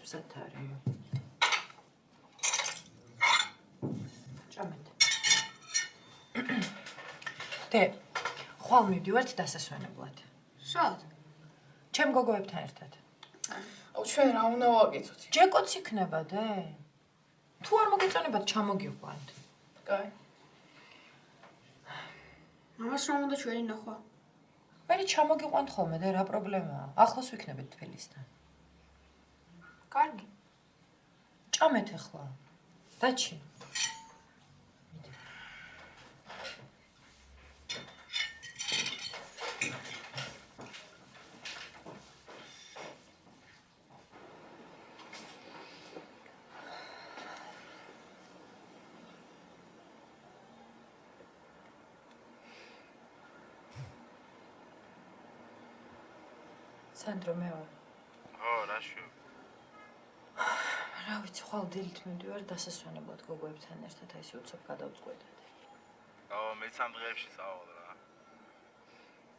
მზად არის. ჭამეთ. დე, ხვალ მივდივართ დასასვენებლად. სად? ჩემ გოგოებთან ერთად. აუ ჩვენ რა უნდა ვაკეთოთ? ჯეკოც იქნება, დე. თუ არ მოგეწონებათ, ჩამოგიყვანთ. კაი. მამას რა უნდა ჩვენი ნახვა? მე ჩამოგიყვანთ ხოლმე, დე, რა პრობლემაა? ახლოს ვიქნებით თბილისთან. კარგი. ჭამეთ ახლა. დაჩი. სანდრო მე ვარ. რაშო? რა ვიცი, ხვალ დილით მივდივარ დასასვენებლად გოგოებთან ერთად, აი უცებ გადავწყვეტად. მეც ამ დღეებში წავალ რა.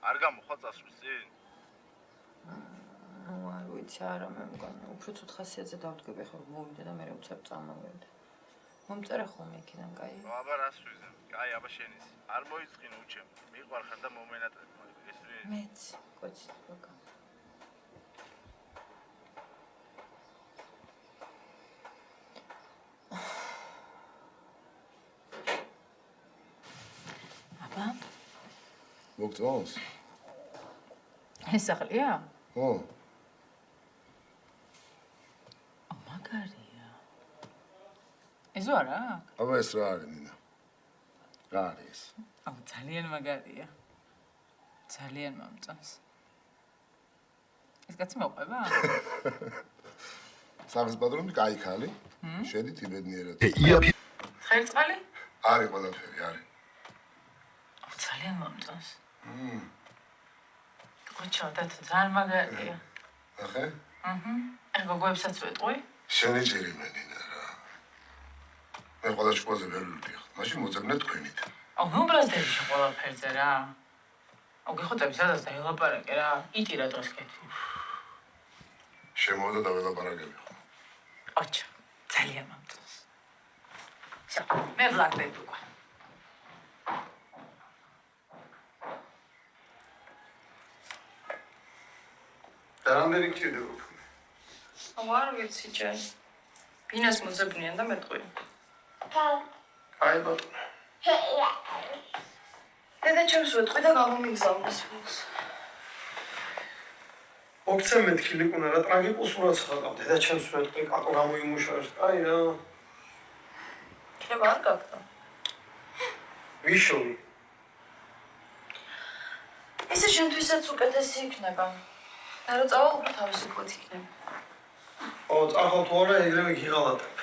არ გამოხვა წასვლის წინ? არ ვიცი, არა მე მგონი, უფრო ცუდ ხასიათზე დავდგები ხარ, მოვიდა და მე უცებ წამოვიდა. მომწერე ხოლმე იქიდან, კაი? აბა რას ვიზამ? კაი, აბა შენის. არ მოიწყინო უჩემ. მიყვარხარ და მომენატრებ მაგ ესრე. მეც, კოჩი ბაკა. მოგწონს? ეს სახლია? ხო. მაგარია. ეს არა? აბა ეს რა არის, ნინა? რა არის? აუ ძალიან მაგარია. ძალიან მომწონს. ეს კაცი მოყვება? სამის პატრონი კაი ხალი. შედით იბედნიერად. ხერწყალი? არის ყველაფერი, არის. ძალიან მომწონს. ოჩო, და ძალიან მაგარია. ახე? ეს გოგოებსაც ვეტყვი? შენი ჭირი მე ნინა რა. მე ყველა შუაზე ვერ ვიდიხ. მაშინ მოძებნე თქვენით. აუ ნუბრაზდები ყველაფერზე რა. აუ გეხოწები სადაც და ელაპარაკე რა. იტი რა დროს კეთი. შემოვიდა და ველაპარაკები ხო. ოჩო, ძალიან მომწონს. შო, მე ვლაგდებ უკვე. რამდენი გჭირდება? აუ არ ვიცი ჯერ. ბინას მოძებნიან და მეტყვი. აი ბატონო. დედა ჩემს ვეტყვი და გამომიგზავნის ფულს. მოგცე მეთქილი კუნა რა ტრაგიკულ სურათს ხალხავ. დედა ჩემს ვეტყვი კაკო გამოიმუშავებს. აი რა. შეიძლება არ გაკეთო. ვიშოვი. ისე შენთვისაც უკეთესი იქნება. და რა წავალ უფრო თავისუფლად იქნება. ო, წახალ თუ არა ეგრევე გიღალატებ.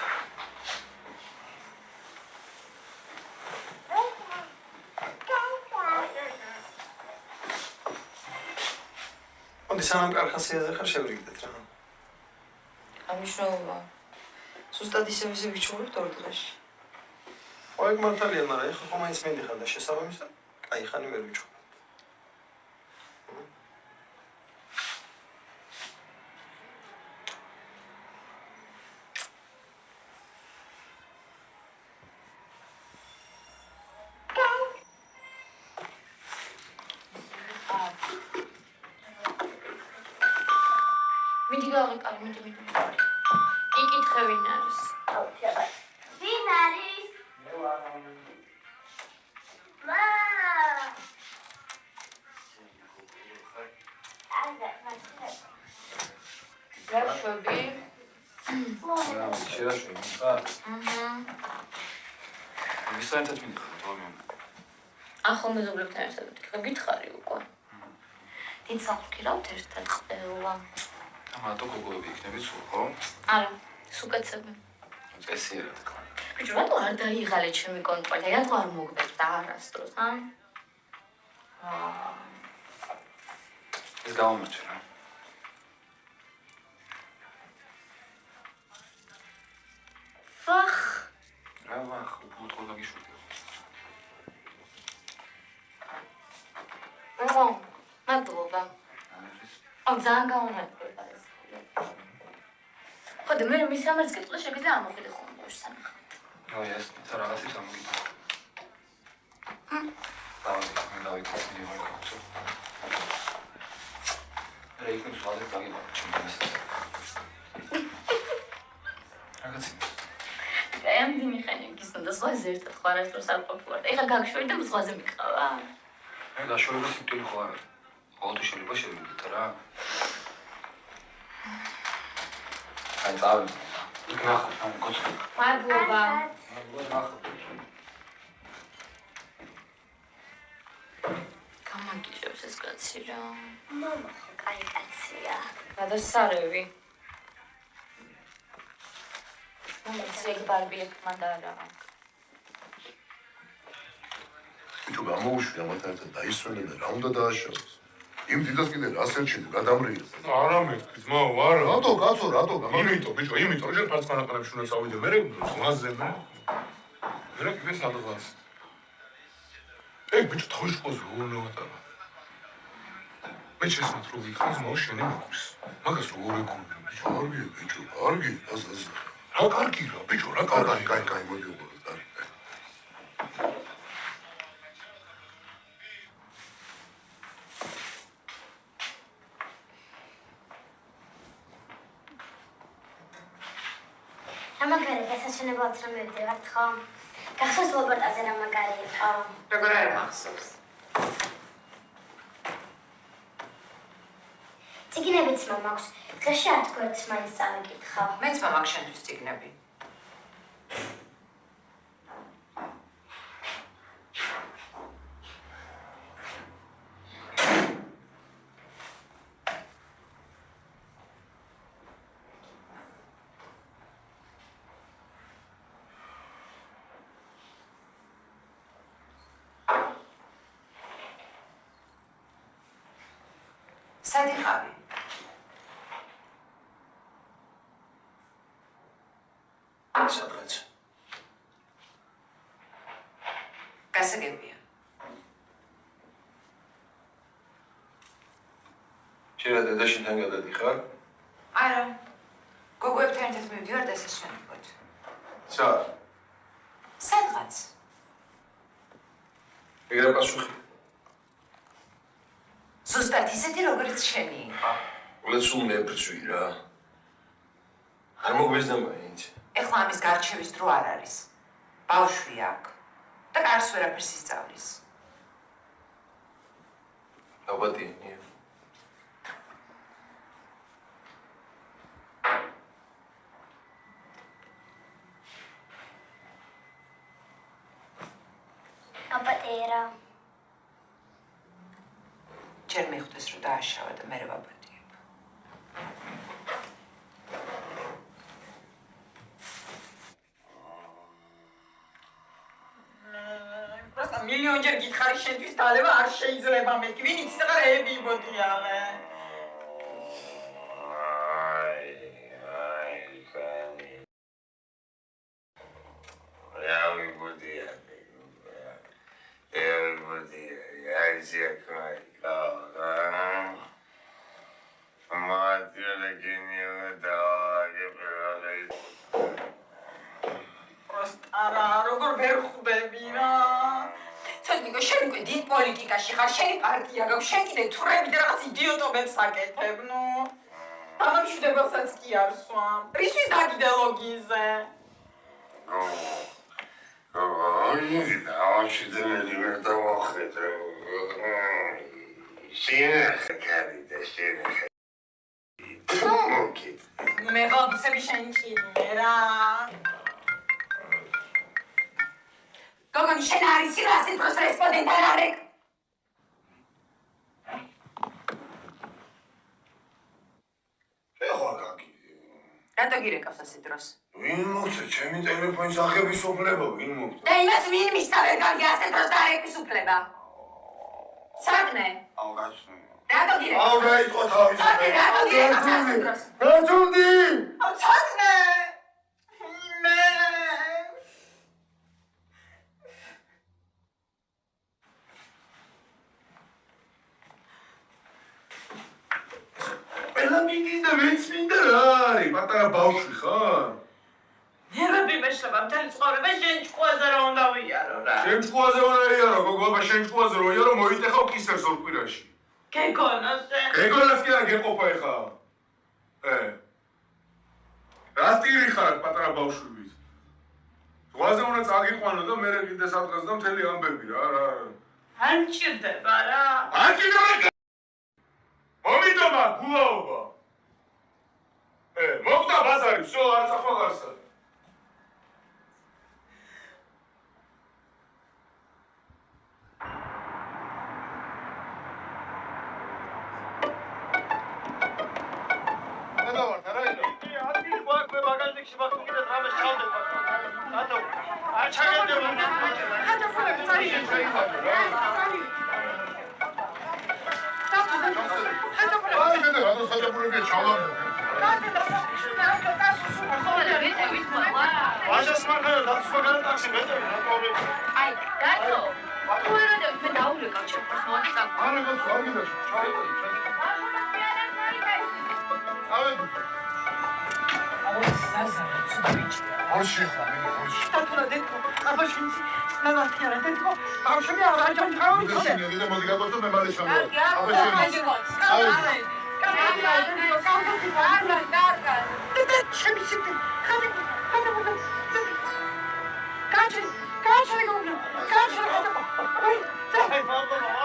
მოდი სანამ კარხასიაზე ხარ შევრიგდეთ რა. ამიშნაობა. ზუსტად ისე ვიჩვენებთ ორ დღეში. ой, მართალია, მაგრამ ეხლა ხომ მაინც მიდიხარ და შესაბამისად, კაი ხანი ვერ ვიჩვენებ. მიდი გავიყარ, მიდი. იკითხე ვინ არის? ვინ არის? მე ვარ. გაშობი? შეაშვები, ხა? ვისაერთად მიდიხარ, თორმე. ახალ მეზობლებთან ერთად ვთქვა, გითხარი უკვე. დიდ სახლს ვქირავთ ერთად ყველა. მარტო გოგოები იქნებით სულ, ხო? არა, სუკაცები. წესიერად ხარ. ბიჭო, რატო არ დაიღალე ჩემი კონტრაქტი? რატო არ მოგდებ არასდროს, ჰა? ეს გამომრჩე რა. ვახ, რა ვახ, უფრო გაგიშვიდე. მადლობა. ძალიან გამომეწონა ეს. ხოდა მე მის ამერს გეტყვი შეგიძლია ამოხიდე ხოლმე გუშ სამხატ. აი ეს რაღაცის ამოგიდა. მე დავიქცე მაგაცო. რეიქნ სვაზე დაგიმა ჩემს. რაღაცი. აი ამ დინიხანი გისნა და სხვაზე ერთად ხარ ერთად არ ყოფილიყარ. ეხლა გაგშვერი და სხვაზე მიყავა. მე გაშორება სიტყვი ხო არა. ყოველთვის შეიძლება შევიდეთ რა. აი წავი. იქ ნახო, ამ კოცო. მადლობა. ნახო. გამაგიჟებს ეს კაცი რა. მამა ხო კაი კაცია. გადასარევი. მომეცრე ბარბი ეკმანდარა. ბიჭო გამოუშვი ამათ ერთად დაისვენე და რა უნდა დააშავოს. იმ დიდას კიდე რა სერჩინო გადამრიე. არა მეთქით, არა. რატო კაცო, რატო გამარ იმიტომ, ბიჭო, იმიტომ, რომ ფარც ყანაყანებში უნდა წავიდე, მე ზღვაზე მე. მე კიდე სადღაც. ბიჭო, თავში ყოს როგორ ვატარა. მე შესაძლოა რომ ვიქნას მოშენე მოკვის. მაგას როგორ ეკონი, ბიჭო? კარგი, ბიჭო, კარგი, ასას. რა კარგი რა, ბიჭო, რა კარგი. კაი, მოდი უყურე, კარგი. ამაგარი გასასვენებლად რომ მივდივართ ხო? გახსოვს ლობოტაზე რა მაგარი იყო? როგორ არ მახსოვს? წიგნებიც მომაქვს. დღეში 10 გვერდს მაინც წავიკითხავ. მეც მომაქვს შენთვის წიგნები. სად იყავი? სადღაც. გასაგებია. შეიძლება დედაშინთან გადადიხარ? არა. გოგოებთან ერთად მივდივარ დასასვენებლად. სად? სადღაც. ეგრე პასუხი. ზუსტად ისეთი, როგორც შენი იყო. ულეცულ მებრძვი რა. არ მოგვიზდა მაინც. ეხლა ამის გარჩევის დრო არ არის. ბავშვი აქვს და კარს ვერაფერს ისწავლის. დაბადიანია. აპატერა. ჯერ მიხვდეს რომ დააშავა და მე ვაპატიებ. просто მილიონჯერ გითხარი შენთვის დალევა არ შეიძლება მეთქი. ვინ იცის რა ებიბოდიალე. როგორ ვერ ხვდები რა. ცოტნიკო შენ უკვე დიდ პოლიტიკაში ხარ, შენი პარტია გაქვს, შენ კიდე თურები და რაღაც იდიოტობებს აკეთებ, ნუ. დამამშვიდებელსაც კი არ სვამ. რისთვის დაგიდე ლოგინზე? მე ვაფსები შენ კიდე რა. გოგონი შენ არ იცი რა ასეთ დროს რესპონდენტ არ არის? ეხლა გაგი. რატო გირეკავს ასეთ დროს? ვინ მოგცე ჩემი ტელეფონის აღების უფლება, ვინ მოგცე? და იმას ვინ მისცა ვერ გაგი ასეთ დროს დაარეკვის უფლება? საგნე? ავგაცნე. რატო გირეკავს? აუ გაიწყო თავის. რატო გირეკავს ასეთ დროს? გაძუნდი! საგნე! მე ყველა მიდის და მეც მინდა რა არის, პატარა ბავშვი ბავშვი ხარ? ნერვები მეშლება მთელი ცხოვრება შენ ჭკუაზე რა უნდა ვიარო რა. შენ ჭკუაზე უნდა იარო, გოგო, აბა შენ ჭკუაზე რო იარო, მოიტეხავ კისერს ორ კვირაში. გეგონას შენ. გეგონას კი არ გეყოფა ეხა. რა ტირი ხარ პატარა ბავშვივით? ზღვაზე უნდა წაგიყვანო და მე კიდე სადღაც და მთელი ამბები რა. არ მჭირდება რა. არ კიდე მომიტომა გულაობა. მოგდა ბაზარი, всё, არ წახვალარსა. Hey,